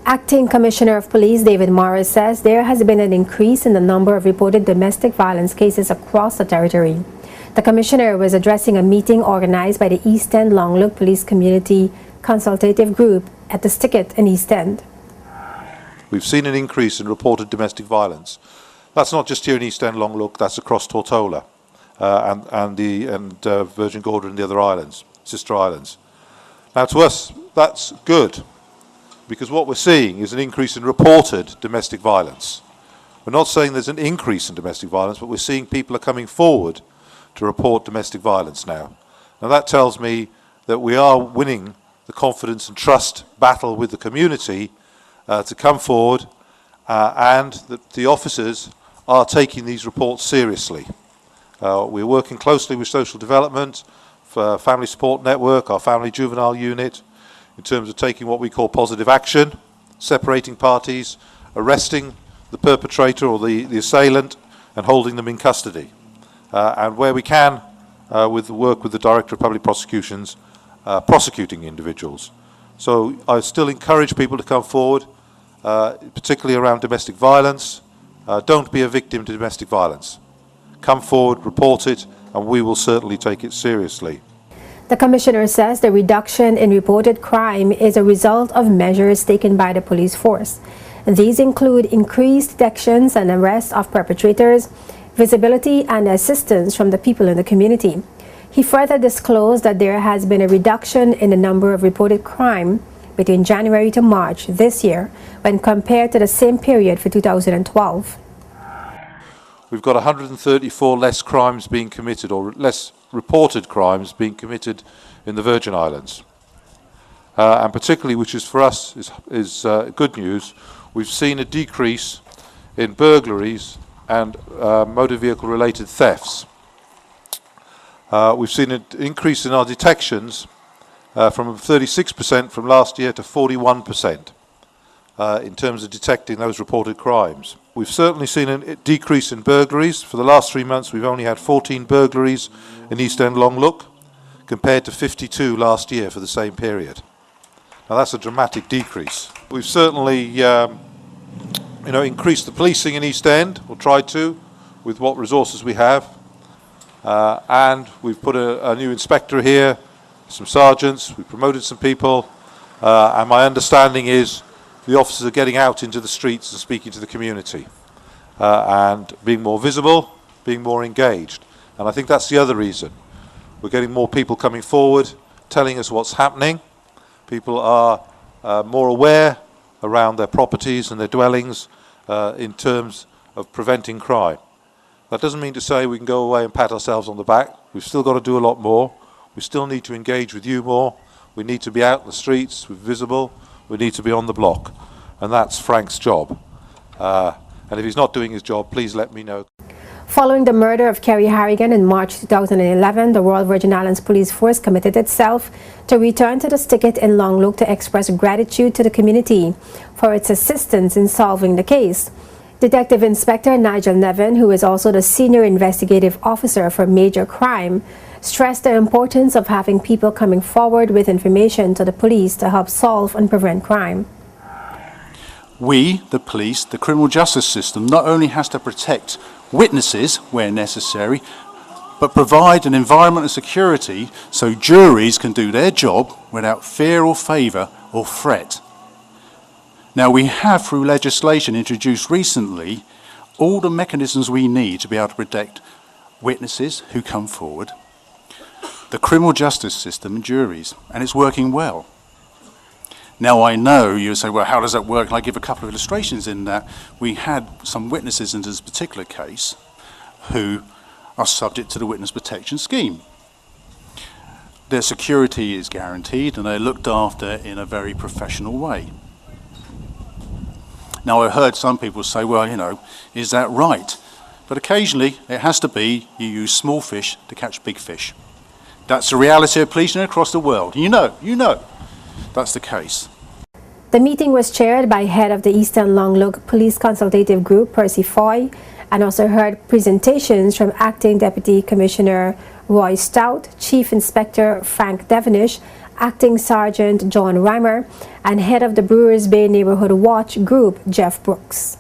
Acting Commissioner of Police David Morris says there has been an increase in the number of reported domestic violence cases across the territory. The Commissioner was addressing a meeting organized by the East End Longlook Police Community Consultative Group at the Stickett in East End. We've seen an increase in reported domestic violence. That's not just here in East End Longlook, that's across Tortola and Virgin Gorda and the other islands, sister islands. Now to us, that's good, because what we're seeing is an increase in reported domestic violence. We're not saying there's an increase in domestic violence, but we're seeing people are coming forward to report domestic violence now. Now that tells me that we are winning the confidence and trust battle with the community to come forward and that the officers are taking these reports seriously. We're working closely with Social Development, Family Support Network, our Family Juvenile Unit, in terms of taking what we call positive action, separating parties, arresting the perpetrator or the assailant and holding them in custody. And where we can, with the work with the Director of Public Prosecutions, prosecuting individuals. So I still encourage people to come forward, particularly around domestic violence. Don't be a victim to domestic violence. Come forward, report it, and we will certainly take it seriously. The Commissioner says the reduction in reported crime is a result of measures taken by the police force. These include increased detections and arrests of perpetrators, visibility and assistance from the people in the community. He further disclosed that there has been a reduction in the number of reported crime between January to March this year when compared to the same period for 2012. We've got 134 less crimes being committed, or less reported crimes being committed in the Virgin Islands. And particularly, which is for us is good news, we've seen a decrease in burglaries and motor vehicle related thefts. We've seen an increase in our detections from 36% from last year to 41% in terms of detecting those reported crimes. We've certainly seen a decrease in burglaries. For the last 3 months, we've only had 14 burglaries in East End Longlook, compared to 52 last year for the same period. Now that's a dramatic decrease. We've certainly increased the policing in East End, or tried to, with what resources we have. And we've put a new inspector here, some sergeants, we've promoted some people, and my understanding is the officers are getting out into the streets and speaking to the community and being more visible, being more engaged. And I think that's the other reason. We're getting more people coming forward, telling us what's happening. People are more aware around their properties and their dwellings in terms of preventing crime. That doesn't mean to say we can go away and pat ourselves on the back. We've still got to do a lot more. We still need to engage with you more. We need to be out in the streets, we're visible. We need to be on the block. And that's Frank's job. And if he's not doing his job, please let me know. Following the murder of Kerry Harrigan in March 2011, the Royal Virgin Islands Police Force committed itself to return to the Stickett in Longlook to express gratitude to the community for its assistance in solving the case. Detective Inspector Nigel Nevin, who is also the Senior Investigative Officer for Major Crime, stressed the importance of having people coming forward with information to the police to help solve and prevent crime. We, the police, the criminal justice system, not only has to protect witnesses where necessary, but provide an environment of security so juries can do their job without fear or favour or threat. Now, we have, through legislation introduced recently, all the mechanisms we need to be able to protect witnesses who come forward, the criminal justice system and juries, and it's working well. Now, I know you say, well, how does that work? And I give a couple of illustrations in that. We had some witnesses in this particular case who are subject to the witness protection scheme. Their security is guaranteed and they're looked after in a very professional way. Now, I heard some people say, well, is that right? But occasionally it has to be you use small fish to catch big fish. That's the reality of policing across the world. You know, that's the case. The meeting was chaired by head of the East End Longlook Police Consultative Group, Percy Foy, and also heard presentations from Acting Deputy Commissioner Roy Stout, Chief Inspector Frank Devenish, Acting Sergeant John Reimer, and head of the Brewers Bay Neighborhood Watch Group, Jeff Brooks.